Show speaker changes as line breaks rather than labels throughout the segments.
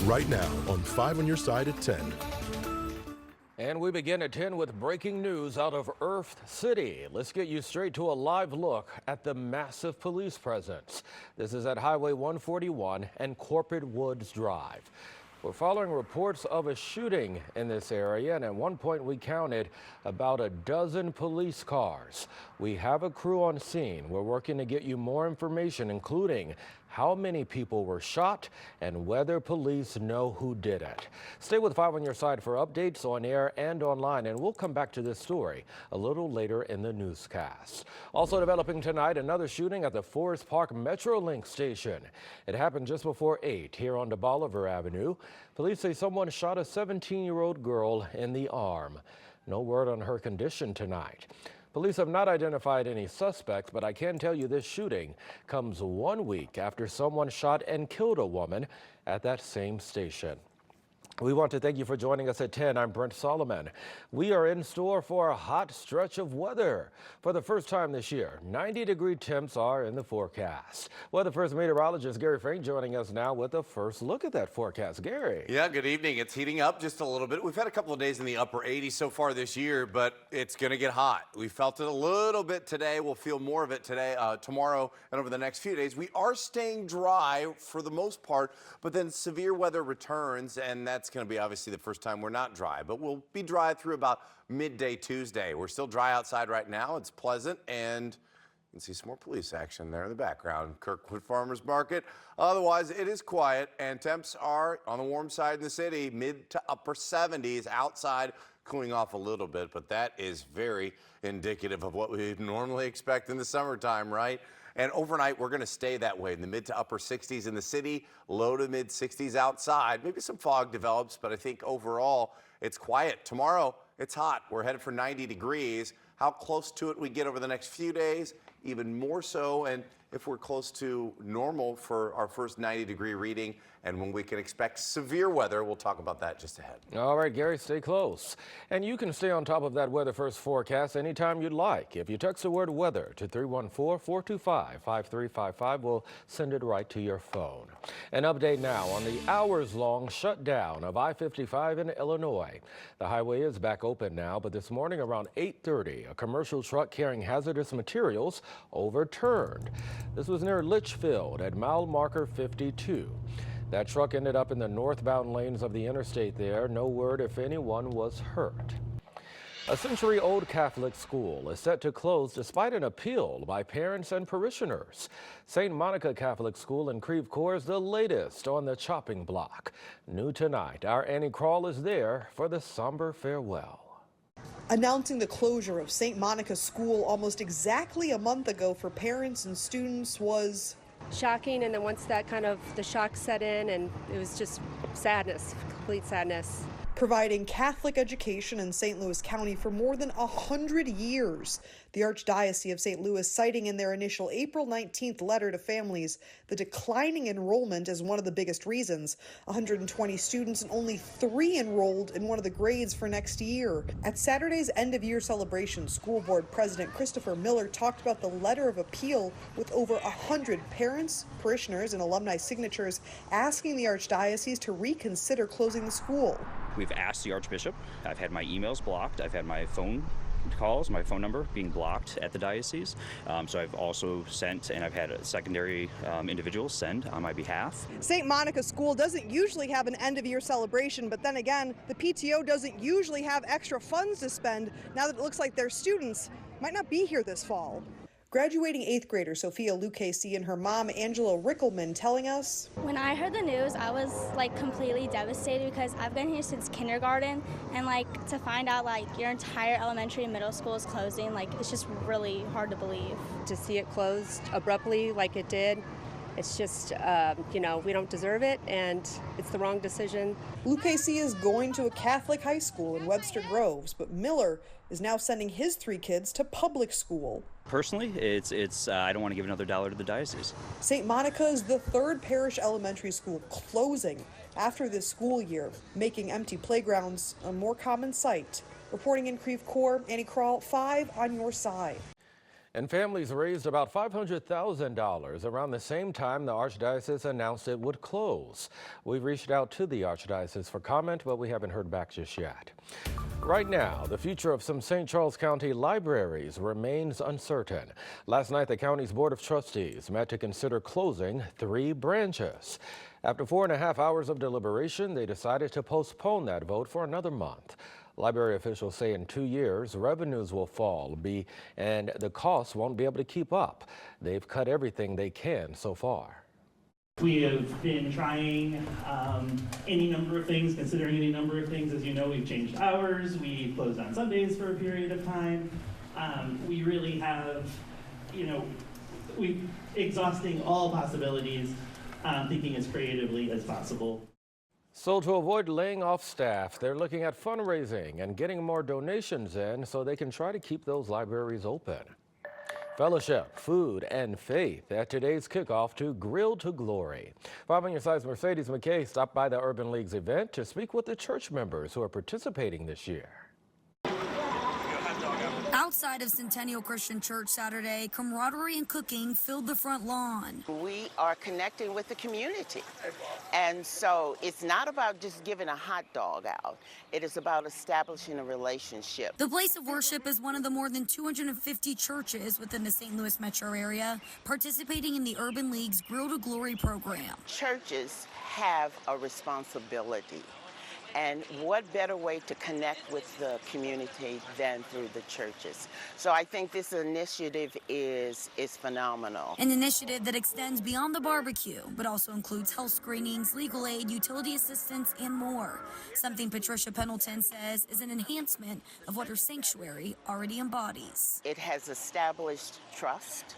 right now on 5 on your side at 10.
And we begin at 10 with breaking news out of Earth City. Let's get you straight to a live look at the massive police presence. This is at Highway 141 and Corporate Woods Drive. We're following reports of a shooting in this area, and at one point we counted about a dozen police cars. We have a crew on scene. We're working to get you more information, including how many people were shot and whether police know who did it. Stay with 5 on your side for updates on air and online, and we'll come back to this story a little later in the newscast. Also developing tonight, another shooting at the Forest Park Metrolink station. It happened just before 8 here on Bolivar Avenue. Police say someone shot a 17-year-old girl in the arm. No word on her condition tonight. Police have not identified any suspects, but I can tell you this shooting comes 1 week after someone shot and killed a woman at that same station. We want to thank you for joining us at 10. I'm Brent Solomon. We are in store for a hot stretch of weather. For the first time this year, 90-degree temps are in the forecast. Weather First meteorologist Gary Frank joining us now with a first look at that forecast. Gary.
Yeah, good evening. It's heating up just a little bit. We've had a couple of days in the upper 80s so far this year, but it's going to get hot. We felt it a little bit today. We'll feel more of it today, tomorrow, and over the next few days. We are staying dry for the most part, but then severe weather returns, and that's going to be obviously the first time we're not dry, but we'll be dry through about midday Tuesday. We're still dry outside right now. It's pleasant, and you can see some more police action there in the background. Kirkwood Farmers Market. Otherwise, it is quiet, and temps are on the warm side in the city, mid to upper 70s. Outside, cooling off a little bit, but that is very indicative of what we normally expect in the summertime, right? And overnight, we're going to stay that way in the mid to upper 60s in the city, low to mid 60s outside. Maybe some fog develops, but I think overall it's quiet. Tomorrow, it's hot. We're headed for 90 degrees. How close to it we get over the next few days, even more so. And if we're close to normal for our first 90-degree reading, and when we can expect severe weather, we'll talk about that just ahead.
All right, Gary, stay close. And you can stay on top of that Weather First forecast anytime you'd like. If you text the word weather to 314-425-5355, we'll send it right to your phone. An update now on the hours-long shutdown of I-55 in Illinois. The highway is back open now, but this morning around 8:30, a commercial truck carrying hazardous materials overturned. This was near Litchfield at mile marker 52. That truck ended up in the northbound lanes of the interstate there. No word if anyone was hurt. A century-old Catholic school is set to close despite an appeal by parents and parishioners. St. Monica Catholic School in Creve Coeur is the latest on the chopping block. New tonight, our Annie Krall is there for the somber farewell.
Announcing the closure of St. Monica School almost exactly a month ago for parents and students was
shocking, and then once that the shock set in, and it was just sadness, complete sadness.
Providing Catholic education in St. Louis County for more than 100 years. The Archdiocese of St. Louis citing in their initial April 19th letter to families the declining enrollment as one of the biggest reasons. 120 students and only 3 enrolled in one of the grades for next year. At Saturday's end-of-year celebration, School Board President Christopher Miller talked about the letter of appeal with over 100 parents, parishioners, and alumni signatures asking the Archdiocese to reconsider closing the school.
We've asked the Archbishop. I've had my emails blocked. I've had my phone calls, my phone number being blocked at the diocese. So I've also sent, and I've had secondary individuals send on my behalf.
St. Monica School doesn't usually have an end-of-year celebration, but then again, the PTO doesn't usually have extra funds to spend now that it looks like their students might not be here this fall. Graduating 8th grader Sophia Lucchesi and her mom Angela Rickelman telling us,
when I heard the news, I was completely devastated because I've been here since kindergarten, and to find out your entire elementary and middle school is closing, it's just really hard to believe.
To see it closed abruptly like it did, it's just, we don't deserve it, and it's the wrong decision.
Lucchesi is going to a Catholic high school in Webster Groves, but Miller is now sending his 3 kids to public school.
Personally, it's I don't want to give another dollar to the diocese.
St. Monica is the 3rd parish elementary school closing after this school year, making empty playgrounds a more common sight. Reporting in Creve Coeur, Annie Krall, 5 on your side.
And families raised about $500,000 around the same time the Archdiocese announced it would close. We've reached out to the Archdiocese for comment, but we haven't heard back just yet. Right now, the future of some St. Charles County libraries remains uncertain. Last night, the county's Board of Trustees met to consider closing 3 branches. After 4.5 hours of deliberation, they decided to postpone that vote for another month. Library officials say in 2 years, revenues will fall and the costs won't be able to keep up. They've cut everything they can so far.
We have been trying any number of things, considering any number of things. As you know, we've changed hours, we closed on Sundays for a period of time. We really have, we're exhausting all possibilities, thinking as creatively as possible.
So to avoid laying off staff, they're looking at fundraising and getting more donations in so they can try to keep those libraries open. Fellowship, food, and faith at today's kickoff to Grill to Glory. 5 on your side's Mercedes McKay stopped by the Urban League's event to speak with the church members who are participating this year.
Outside of Centennial Christian Church Saturday, camaraderie and cooking filled the front lawn.
We are connecting with the community. And so it's not about just giving a hot dog out. It is about establishing a relationship.
The place of worship is one of the more than 250 churches within the St. Louis metro area participating in the Urban League's Grill to Glory program.
Churches have a responsibility. And what better way to connect with the community than through the churches? So I think this initiative is phenomenal.
An initiative that extends beyond the barbecue, but also includes health screenings, legal aid, utility assistance, and more. Something Patricia Pendleton says is an enhancement of what her sanctuary already embodies.
It has established trust,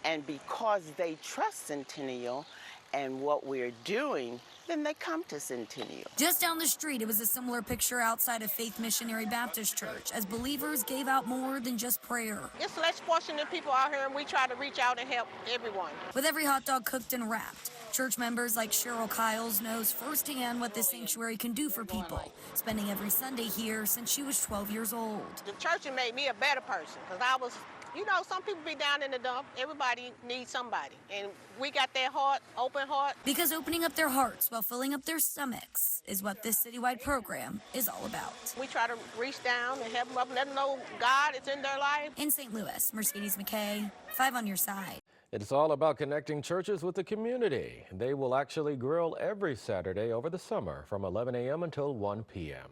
and because they trust Centennial and what we're doing, then they come to Centennial.
Just down the street, it was a similar picture outside of Faith Missionary Baptist Church as believers gave out more than just prayer.
It's less fortunate people out here, and we try to reach out and help everyone.
With every hot dog cooked and wrapped, church members like Cheryl Kiles knows firsthand what this sanctuary can do for people, spending every Sunday here since she was 12 years old.
The church has made me a better person because I was, some people be down in the dump. Everybody needs somebody. And we got that heart, open heart.
Because opening up their hearts while filling up their stomachs is what this citywide program is all about.
We try to reach down and help them up and let them know God is in their life.
In St. Louis, Mercedes McKay, 5 on your side.
It's all about connecting churches with the community. They will actually grill every Saturday over the summer from 11 a.m. until 1 p.m.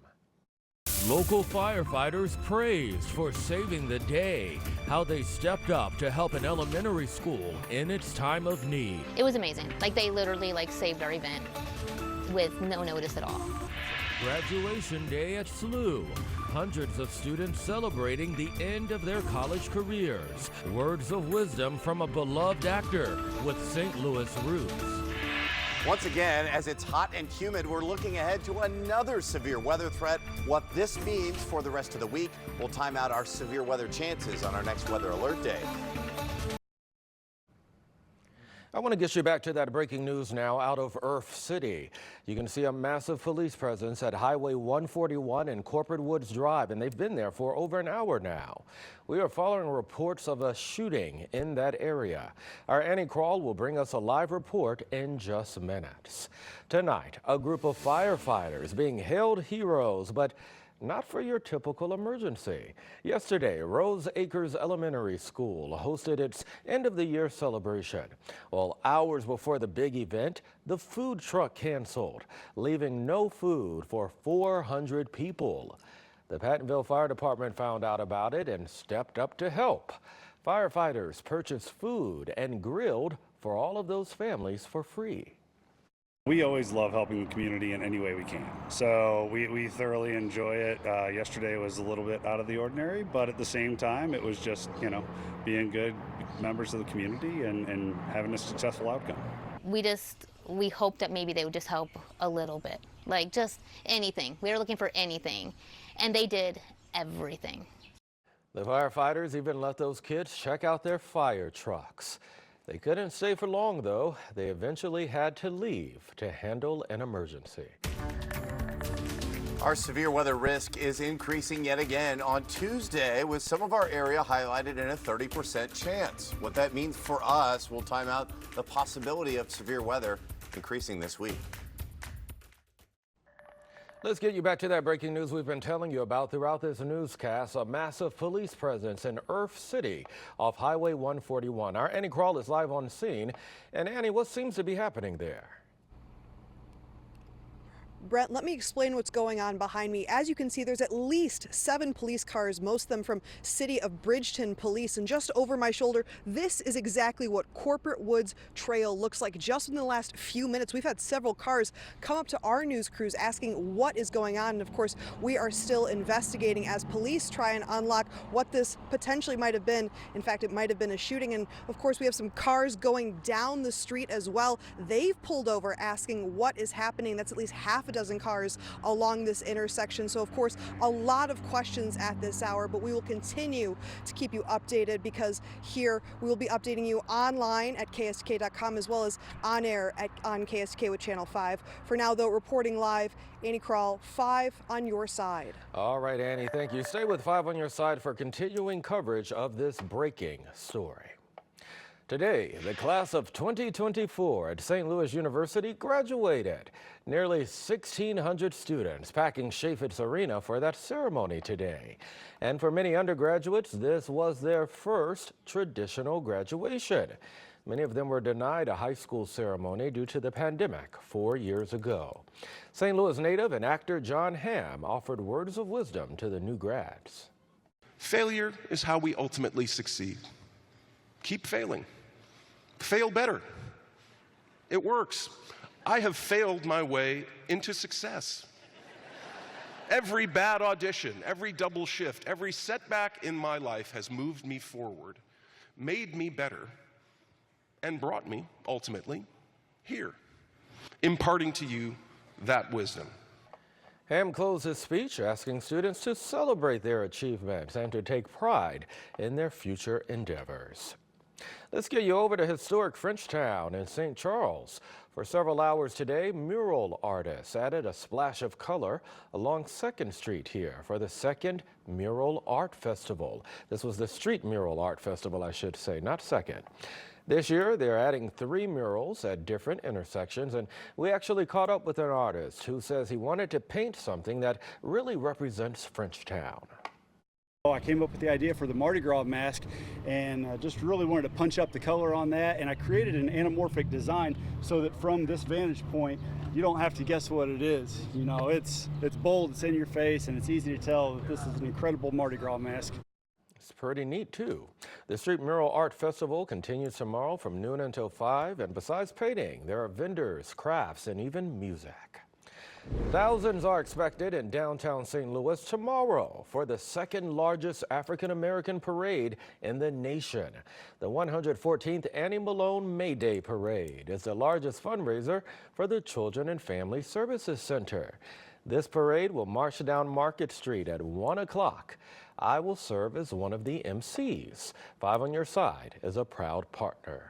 Local firefighters praised for saving the day, how they stepped up to help an elementary school in its time of need.
It was amazing. They literally saved our event with no notice at all.
Graduation day at SLU. Hundreds of students celebrating the end of their college careers. Words of wisdom from a beloved actor with St. Louis roots.
Once again, as it's hot and humid, we're looking ahead to another severe weather threat. What this means for the rest of the week, we'll time out our severe weather chances on our next Weather Alert Day.
I want to get you back to that breaking news now out of Earth City. You can see a massive police presence at Highway 141 and Corporate Woods Drive, and they've been there for over an hour now. We are following reports of a shooting in that area. Our Annie Crawl will bring us a live report in just minutes. Tonight, a group of firefighters being hailed heroes, but not for your typical emergency. Yesterday, Rose Acres Elementary School hosted its end-of-the-year celebration. Well, hours before the big event, the food truck canceled, leaving no food for 400 people. The Pattonville Fire Department found out about it and stepped up to help. Firefighters purchased food and grilled for all of those families for free.
We always love helping the community in any way we can, so we thoroughly enjoy it. Yesterday was a little bit out of the ordinary, but at the same time, it was just, being good members of the community and having a successful outcome.
We hoped that maybe they would just help a little bit, just anything. We were looking for anything, and they did everything.
The firefighters even let those kids check out their fire trucks. They couldn't stay for long, though. They eventually had to leave to handle an emergency.
Our severe weather risk is increasing yet again on Tuesday, with some of our area highlighted in a 30% chance. What that means for us will time out the possibility of severe weather increasing this week.
Let's get you back to that breaking news we've been telling you about throughout this newscast. A massive police presence in Earth City off Highway 141. Our Annie Krall is live on scene. And Annie, what seems to be happening there?
Brett, let me explain what's going on behind me. As you can see, there's at least 7 police cars, most of them from City of Bridgeton Police. And just over my shoulder, this is exactly what Corporate Woods Trail looks like. Just in the last few minutes, we've had several cars come up to our news crews asking what is going on. And of course, we are still investigating as police try and unlock what this potentially might have been. In fact, it might have been a shooting. And of course, we have some cars going down the street as well. They've pulled over asking what is happening. That's at least half a dozen cars along this intersection. So of course, a lot of questions at this hour, but we will continue to keep you updated, because here we will be updating you online at KSDK.com as well as on air on KSDK with Channel 5. For now, though, reporting live, Annie Krall, 5 on your side.
All right, Annie, thank you. Stay with 5 on your side for continuing coverage of this breaking story. Today, the class of 2024 at St. Louis University graduated. Nearly 1,600 students packing Chaffetz Arena for that ceremony today. And for many undergraduates, this was their first traditional graduation. Many of them were denied a high school ceremony due to the pandemic 4 years ago. St. Louis native and actor John Hamm offered words of wisdom to the new grads.
Failure is how we ultimately succeed. Keep failing. Fail better. It works. I have failed my way into success. Every bad audition, every double shift, every setback in my life has moved me forward, made me better, and brought me, ultimately, here, imparting to you that wisdom.
Hamm closed his speech asking students to celebrate their achievements and to take pride in their future endeavors. Let's get you over to historic Frenchtown in St. Charles. For several hours today, mural artists added a splash of color along 2nd Street here for the 2nd Mural Art Festival. This was the Street Mural Art Festival, I should say, not 2nd. This year, they're adding 3 murals at different intersections, and we actually caught up with an artist who says he wanted to paint something that really represents Frenchtown.
I came up with the idea for the Mardi Gras mask and just really wanted to punch up the color on that, and I created an anamorphic design so that from this vantage point you don't have to guess what it is. You know, it's bold, it's in your face, and it's easy to tell that this is an incredible Mardi Gras mask.
It's pretty neat too. The Street Mural Art Festival continues tomorrow from noon until 5, and besides painting, there are vendors, crafts, and even music. Thousands are expected in downtown St. Louis tomorrow for the 2nd largest African-American parade in the nation. The 114th Annie Malone May Day Parade is the largest fundraiser for the Children and Family Services Center. This parade will march down Market Street at 1 o'clock. I will serve as one of the MCs. 5 on Your Side is a proud partner.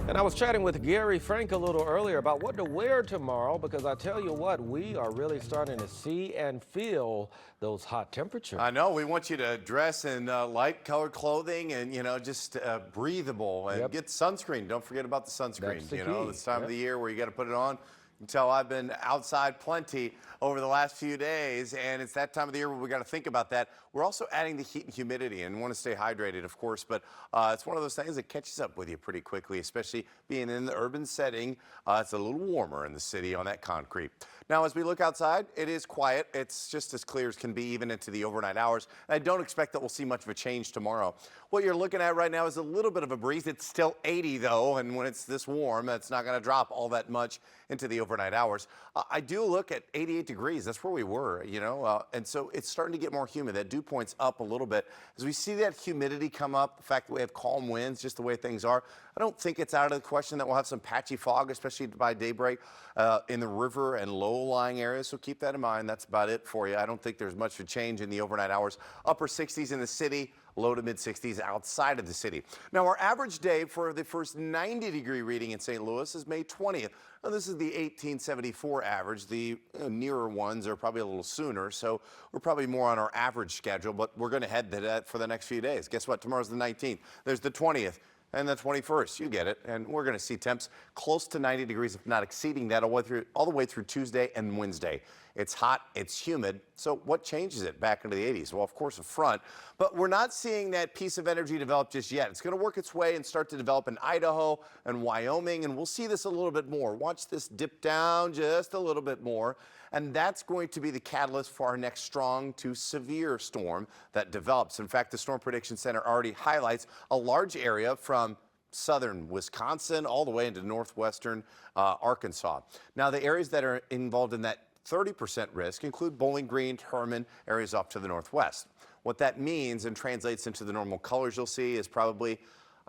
And I was chatting with Gary Frank a little earlier about what to wear tomorrow, because I tell you what, we are really starting to see and feel those hot temperatures.
I know. We want you to dress in light colored clothing and, you know, just breathable, and get sunscreen. Don't forget about the sunscreen.
That's the
you know,
key.
this time of the year where you got to put it on. You can tell I've been outside plenty over the last few days, and it's that time of the year where we got to think about that. We're also adding the heat and humidity and want to stay hydrated, of course, but it's one of those things that catches up with you pretty quickly, especially being in the urban setting. It's a little warmer in the city on that concrete. Now, as we look outside, it is quiet. It's just as clear as can be, even into the overnight hours. And I don't expect that we'll see much of a change tomorrow. What you're looking at right now is a little bit of a breeze. It's still 80, though, and when it's this warm, it's not going to drop all that much into the overnight hours. I do look at 88 degrees. That's where we were, you know, and so it's starting to get more humid. That dew point's up a little bit. As we see that humidity come up, the fact that we have calm winds, just the way things are, I don't think it's out of the question that we'll have some patchy fog, especially by daybreak in the river and low-lying areas. So keep that in mind. That's about it for you. I don't think there's much of a change in the overnight hours. Upper 60s in the city, low to mid 60s outside of the city. Now, our average day for the first 90-degree reading in St. Louis is May 20th. Now, this is the 1874 average. The nearer ones are probably a little sooner, so we're probably more on our average schedule, but we're going to head to that for the next few days. Guess what? Tomorrow's the 19th. There's the 20th. And the 21st, you get it. And we're going to see temps close to 90 degrees, if not exceeding that, all the way through Tuesday and Wednesday. It's hot, it's humid. So what changes it back into the 80s? Well, of course, a front. But we're not seeing that piece of energy develop just yet. It's going to work its way and start to develop in Idaho and Wyoming. And we'll see this a little bit more. Watch this dip down just a little bit more. And that's going to be the catalyst for our next strong to severe storm that develops. In fact, the Storm Prediction Center already highlights a large area from southern Wisconsin all the way into northwestern Arkansas. Now, the areas that are involved in that 30% risk include Bowling Green, Herman, areas off to the northwest. What that means and translates into the normal colors you'll see is probably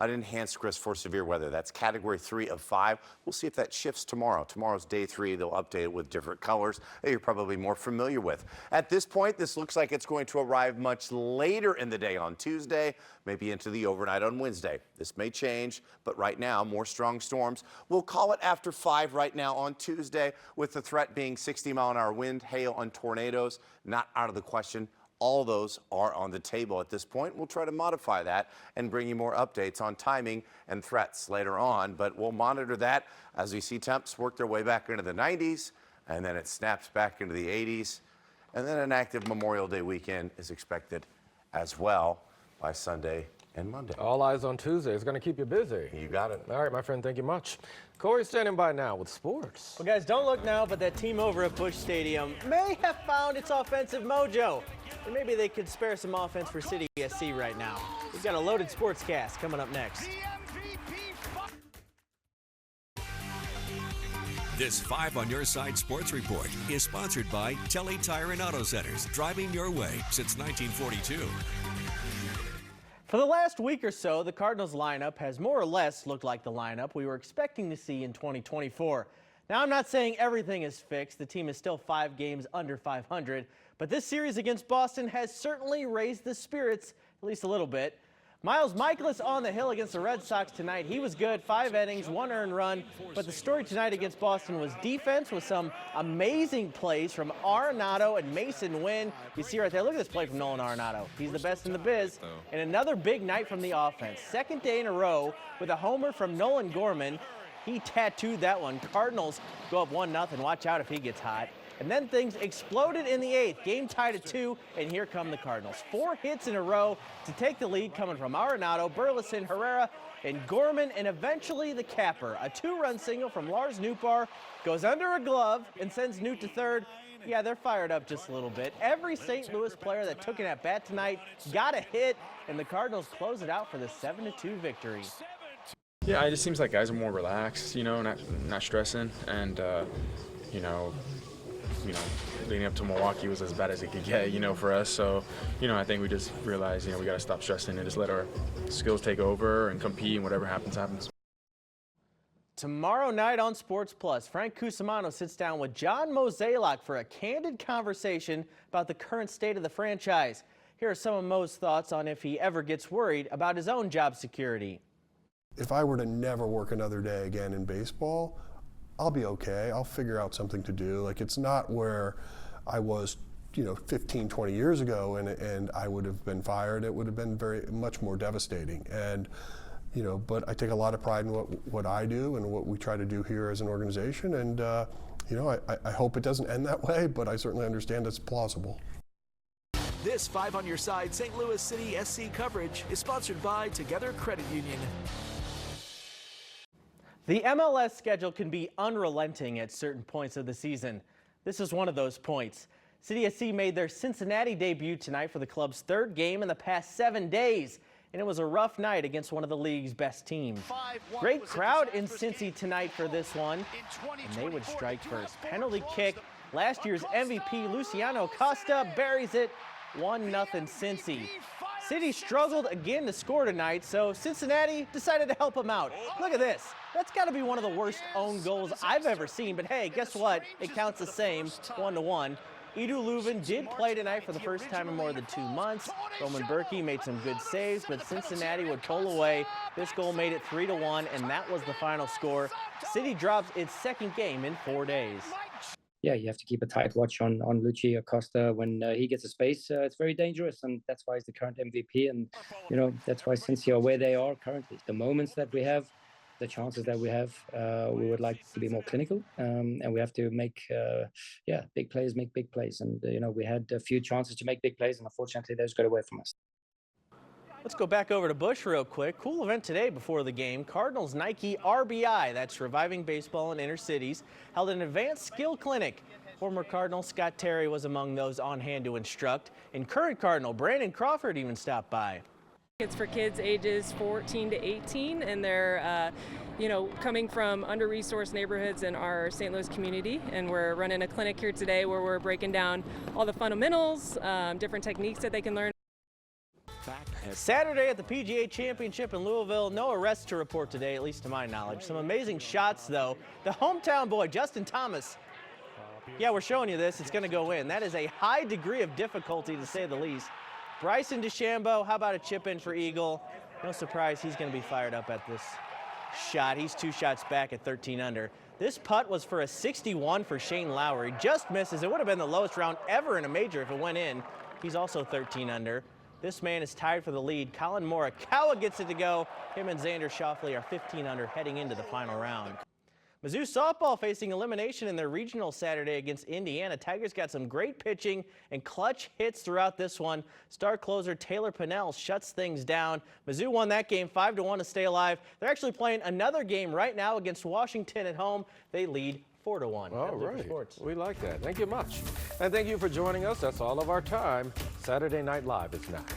an enhanced risk for severe weather. That's category 3 of 5. We'll see if that shifts tomorrow. Tomorrow's day 3. They'll update it with different colors that you're probably more familiar with. At this point, this looks like it's going to arrive much later in the day on Tuesday, maybe into the overnight on Wednesday. This may change, but right now, more strong storms. We'll call it after 5 right now on Tuesday, with the threat being 60-mile-an-hour wind, hail, and tornadoes. Not out of the question. All those are on the table at this point. We'll try to modify that and bring you more updates on timing and threats later on, but we'll monitor that as we see temps work their way back into the 90s, and then it snaps back into the 80s, and then an active Memorial Day weekend is expected as well by Sunday and Monday.
All eyes on Tuesday. It's going to keep you busy.
You got it.
All right, my friend, thank you much. Corey standing by now with sports.
Well, guys, don't look now, but that team over at Busch Stadium may have found its offensive mojo. And maybe they could spare some offense for City SC right now. We've got a loaded sportscast coming up next.
This 5 on Your Side Sports Report is sponsored by Telly Tire and Auto Centers, driving your way since 1942.
For the last week or so, the Cardinals lineup has more or less looked like the lineup we were expecting to see in 2024. Now, I'm not saying everything is fixed. The team is still 5 games under 500, but this series against Boston has certainly raised the spirits, at least a little bit. Miles Mikolas on the hill against the Red Sox tonight. He was good, 5 innings, 1 earned run, but the story tonight against Boston was defense with some amazing plays from Arenado and Mason Wynn. You see right there, look at this play from Nolan Arenado. He's the best in the biz. And another big night from the offense. Second day in a row with a homer from Nolan Gorman. He tattooed that one. Cardinals go up 1-0. Watch out if he gets hot. And then things exploded in the 8th. Game tied at 2, and here come the Cardinals. 4 hits in a row to take the lead, coming from Arenado, Burleson, Herrera, and Gorman, and eventually the capper. A 2-run single from Lars Nootbaar goes under a glove and sends Newt to third. Yeah, they're fired up just a little bit. Every St. Louis player that took an at-bat tonight got a hit, and the Cardinals close it out for the 7-2 victory.
Yeah, it just seems like guys are more relaxed, not stressing, and leading up to Milwaukee was as bad as it could get, for us. So, I think we just realized, we got to stop stressing and just let our skills take over and compete, and whatever happens, happens.
Tomorrow night on Sports Plus, Frank Cusimano sits down with John Mozeliak for a candid conversation about the current state of the franchise. Here are some of Mo's thoughts on if he ever gets worried about his own job security.
If I were to never work another day again in baseball, I'll be okay. I'll figure out something to do. Like, it's not where I was, 15, 20 years ago and I would have been fired. It would have been much more devastating. And, but I take a lot of pride in what I do and what we try to do here as an organization. And, I hope it doesn't end that way, but I certainly understand it's plausible.
This 5 on Your Side St. Louis City SC coverage is sponsored by Together Credit Union.
The MLS schedule can be unrelenting at certain points of the season. This is one of those points. City SC made their Cincinnati debut tonight for the club's 3rd game in the past 7 days, and it was a rough night against one of the league's best teams. Great crowd in Cincy tonight for this one, and they would strike first. Penalty kick, last year's MVP Luciano Costa buries it, 1-0 Cincy. City struggled again to score tonight, so Cincinnati decided to help them out. Look at this. That's got to be one of the worst own goals I've ever seen, but hey, guess what? It counts the same, 1-1. Edu Leuven did play tonight for the first time in more than 2 months. Roman Berkey made some good saves, but Cincinnati would pull away. This goal made it 3-1, and that was the final score. City drops its second game in 4 days.
Yeah, you have to keep a tight watch on Luchi Acosta. When he gets a space, it's very dangerous, and that's why he's the current MVP. And, you know, that's why Cincy are where they are currently. The moments that we have, the chances that we have, we would like to be more clinical, and we have to make, big players make big plays. And, you know, we had a few chances to make big plays, and unfortunately, those got away from us.
Let's go back over to Busch real quick. Cool event today before the game. Cardinals Nike RBI, that's Reviving Baseball in Inner Cities, held an advanced skill clinic. Former Cardinal Scott Terry was among those on hand to instruct, and current Cardinal Brandon Crawford even stopped by.
It's for kids ages 14 to 18, and they're coming from under-resourced neighborhoods in our St. Louis community, and we're running a clinic here today where we're breaking down all the fundamentals, different techniques that they can learn.
Saturday at the PGA Championship in Louisville, no arrests to report today, at least to my knowledge. Some amazing shots, though. The hometown boy, Justin Thomas. Yeah, we're showing you this. It's going to go in. That is a high degree of difficulty, to say the least. Bryson DeChambeau, how about a chip in for Eagle? No surprise he's going to be fired up at this shot. He's 2 shots back at 13 under. This putt was for a 61 for Shane Lowry. Just misses. It would have been the lowest round ever in a major if it went in. He's also 13 under. This man is tied for the lead. Colin Morikawa gets it to go. Him and Xander Schauffele are 15 under heading into the final round. Mizzou softball facing elimination in their regional Saturday against Indiana. Tigers got some great pitching and clutch hits throughout this one. Star closer Taylor Pinnell shuts things down. Mizzou won that game 5-1 to stay alive. They're actually playing another game right now against Washington at home. They lead 4-1.
All right. We like that. Thank you much. And thank you for joining us. That's all of our time. Saturday Night Live is next.